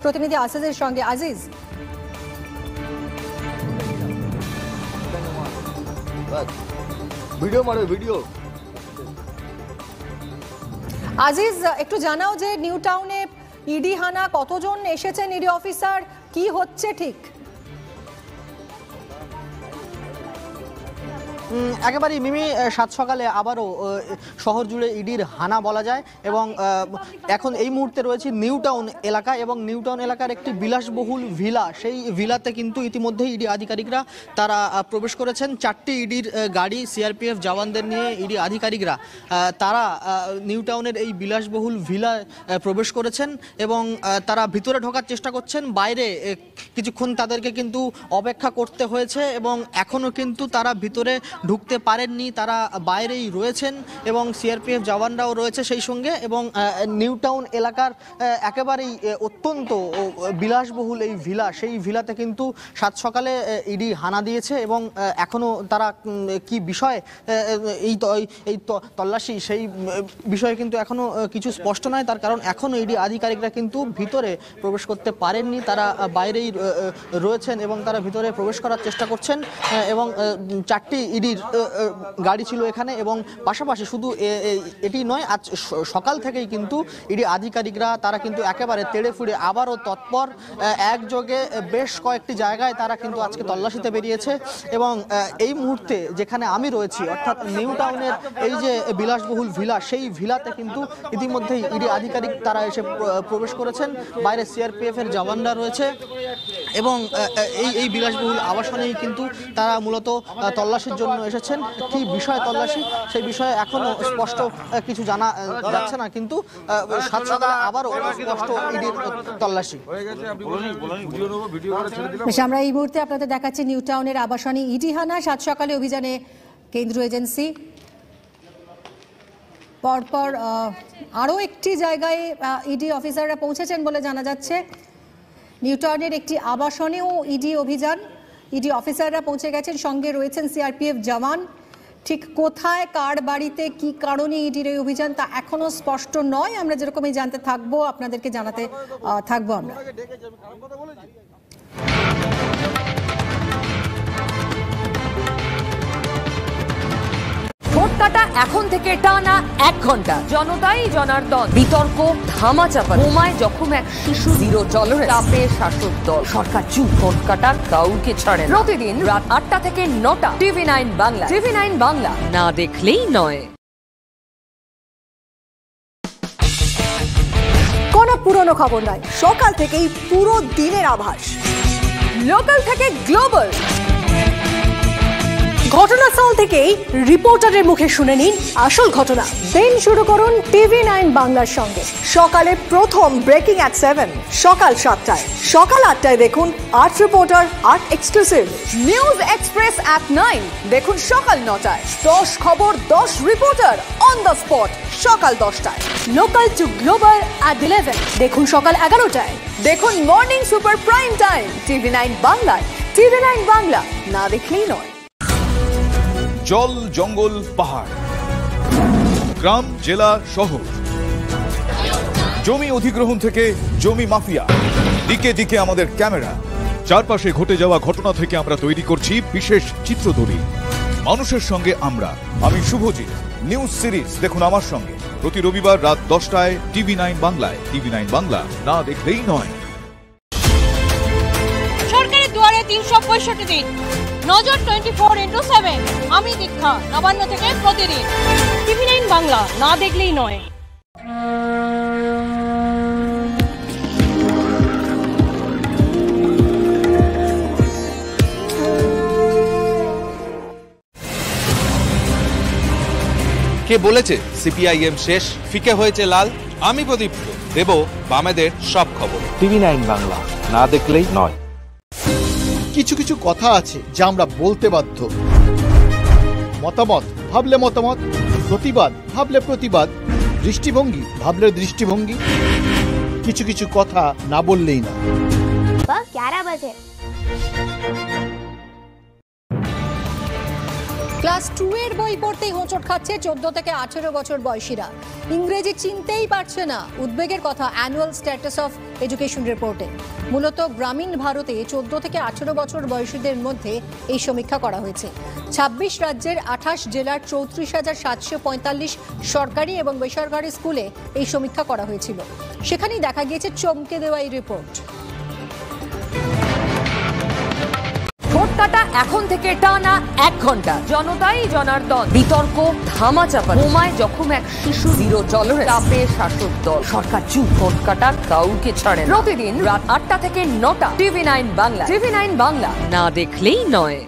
প্রতিনিধি আজিজের সঙ্গে। আজিজ, আজিজ একটু জানাও যে নিউ টাউনে ইডি হানা, কতজন এসেছেন ইডি অফিসার, কি হচ্ছে ঠিক? একেবারেই মিমি, সাত সকালে আবারও শহর জুড়ে ইডির হানা বলা যায় এবং এখন এই মুহূর্তে রয়েছে নিউ টাউন এলাকা এবং নিউ টাউন এলাকার একটি বিলাসবহুল ভিলা। সেই ভিলাতে কিন্তু ইতিমধ্যেই ইডি আধিকারিকরা তারা প্রবেশ করেছেন। 4টি ইডির গাড়ি, সিআরপিএফ জওয়ানদের নিয়ে ইডি আধিকারিকরা তারা নিউ টাউনের এই বিলাসবহুল ভিলায় প্রবেশ করেছেন এবং তারা ভিতরে ঢোকার চেষ্টা করছেন। বাইরে কিছুক্ষণ তাদেরকে কিন্তু অপেক্ষা করতে হয়েছে এবং এখনও কিন্তু তারা ভিতরে ঢুকতে পারেননি, তারা বাইরেই রয়েছেন এবং সিআরপিএফ জওয়ানরাও রয়েছে সেই সঙ্গে। এবং নিউ টাউন এলাকার একেবারেই অত্যন্ত বিলাসবহুল এই ভিলা, সেই ভিলাতে কিন্তু সাত সকালে ইডি হানা দিয়েছে এবং এখনও তারা কি বিষয় এই তল্লাশি, সেই বিষয়ে কিন্তু এখনও কিছু স্পষ্ট নয়। তার কারণ এখনও ইডি আধিকারিকরা কিন্তু ভিতরে প্রবেশ করতে পারেননি, তারা বাইরেই রয়েছেন এবং তারা ভিতরে প্রবেশ করার চেষ্টা করছেন। এবং 4টি ইডির গাড়ি ছিল এখানে এবং পাশাপাশি শুধু এটি নয়, আজ সকাল থেকেই কিন্তু ইডি আধিকারিকরা তারা কিন্তু একেবারে তেড়ে ফুড়ে আবারও তৎপর, একযোগে বেশ কয়েকটি জায়গায় তারা কিন্তু আজকে তল্লাশিতে বেরিয়েছে। এবং এই মুহূর্তে যেখানে আমি রয়েছি, অর্থাৎ নিউ টাউনের এই যে বিলাসবহুল ভিলা, সেই ভিলাতে কিন্তু ইতিমধ্যেই ইডি আধিকারিক তারা এসে প্রবেশ করেছেন। বাইরে সিআরপিএফের জওয়ানরা রয়েছে এবং এই বিলাসবহুল আবাসনেই কিন্তু তারা মূলত তল্লাশির জন্য এসেছেন। কি বিষয় তল্লাশি, সেই বিষয়ে এখনো স্পষ্ট কিছু জানা যাচ্ছে না, কিন্তু সাত সকালে আবারও স্পষ্ট ইডির তল্লাশি। আমরা এই মুহূর্তে আপনাদের দেখাচ্ছি নিউ টাউনের আবাসনে ইডি হানা, সাত সকালে অভিযানে কেন্দ্রীয় এজেন্সি। পরপর আরও একটি জায়গায় ইডি অফিসাররা পৌঁছেছেন বলে জানা যাচ্ছে। নিউ টাউনের একটি আবাসনেও ইডি অভিযান, ইডি অফিসাররা পৌঁছে গেছেন, সঙ্গে রয়েছেন সিআরপিএফ জওয়ান। ঠিক কোথায়, কার বাড়িতে, কি কারণে ইডির এই অভিযান তা এখনো স্পষ্ট নয়। আমরা যেরকমই জানতে থাকবো, আপনাদেরকে জানাতে থাকবো আমরা। ভোট কাটা এখন থেকে টানা 1 ঘন্টা, জনতাই জনার্দন, বিতর্ক ধামাচাপা, বোমায় জখম এক শিশু, জিরো টলারেন্স, চাপে শাসক দল, সরকার চুপ, ভোট কাটা কাউকে ছাড়ে না। প্রতিদিন রাত 8টা থেকে 9টা, TV9 বাংলা। TV9 বাংলা, না দেখলেই নয়। কোনো পুরনো খবর নয়, সকাল থেকেই পুরো দিনের আভাস, লোকাল থেকে গ্লোবাল, ঘটনাস্থল থেকেই রিপোর্টারের মুখে শুনে নিন আসল ঘটনা। দিন শুরু করুন TV9 বাংলার সঙ্গে। সকালে প্রথম ব্রেকিং at 7, সকাল 7টায়, সকাল 8টায় দেখুন art reporter, art exclusive. News express at 9 দেখুন সকাল 9টায়, 10 খবর 10 রিপোর্টার অন দ্য স্পট সকাল 10টায়। লোকাল টু গ্লোবাল at 11 দেখুন সকাল 11টায়। দেখুন morning super prime time TV9 বাংলায়। TV9 বাংলা, না দেখলেই নয়। জল, জঙ্গল, পাহাড়, গ্রাম, জেলা, শহর, জমি অধিগ্রহণ থেকে জমি মাফিয়া, দিকে দিকে আমাদের ক্যামেরা, চারপাশে ঘটে যাওয়া ঘটনা থেকে আমরা তৈরি করছি বিশেষ চিত্রধরি। মানুষের সঙ্গে আমি শুভজিৎ। নিউজ সিরিজ দেখুন আমার সঙ্গে প্রতি রবিবার রাত 10টায় TV9 বাংলায়। TV9 বাংলা, না দেখলেই নয়। সরকারের দুয়ারে 365 দিন, নজর 24x7। আমি দীক্ষা, নবান্ন থেকে প্রতিদিন। TV9 বাংলা, না দেখলেই নয়। কে বলেছে সিপিআইএম শেষ, ফিকে হয়েছে লাল? আমি প্রদীপ দেব বামেদের সব খবর। TV9 বাংলা, না দেখলেই নয়। কিছু কিছু কথা আছে যা আমরা বলতে বাধ্য। মতামত ভাবলে মতামত, প্রতিবাদ ভাবলে প্রতিবাদ, দৃষ্টিভঙ্গি ভাবলে দৃষ্টিভঙ্গি। কিছু কিছু কথা না বললেই না। 11 বাজে। ক্লাস 2 এর বই পড়তেই হোঁচট খাচ্ছে 14 থেকে 18 বছর বয়সীরা। ইংরেজি চিনতেই পারছে না, উদ্বেগের কথা অ্যানুয়াল স্ট্যাটাস অফ এডুকেশন রিপোর্টে। মূলত গ্রামীণ ভারতে 14 থেকে 18 বছর বয়সীদের মধ্যে এই সমীক্ষা করা হয়েছে। 26 রাজ্যের 28 জেলার 34,745 সরকারি এবং বেসরকারি স্কুলে এই সমীক্ষা করা হয়েছিল। সেখানেই দেখা গিয়েছে চমকে দেওয়া এই রিপোর্ট। ভোট কাটা এখন থেকে টানা 1 ঘন্টা। জনতাই জনার্দন, বিতর্ক ধামাচাপা, বোমায় জখম এক শিশু, জিরো টলারেন্স, চাপে শাসক দল, সরকার চুপ, ভোট কাটা কাউকে ছাড়ে না। প্রতিদিন রাত 8টা থেকে 9টা, TV9 বাংলা। TV9 বাংলা, না দেখলেই নয়।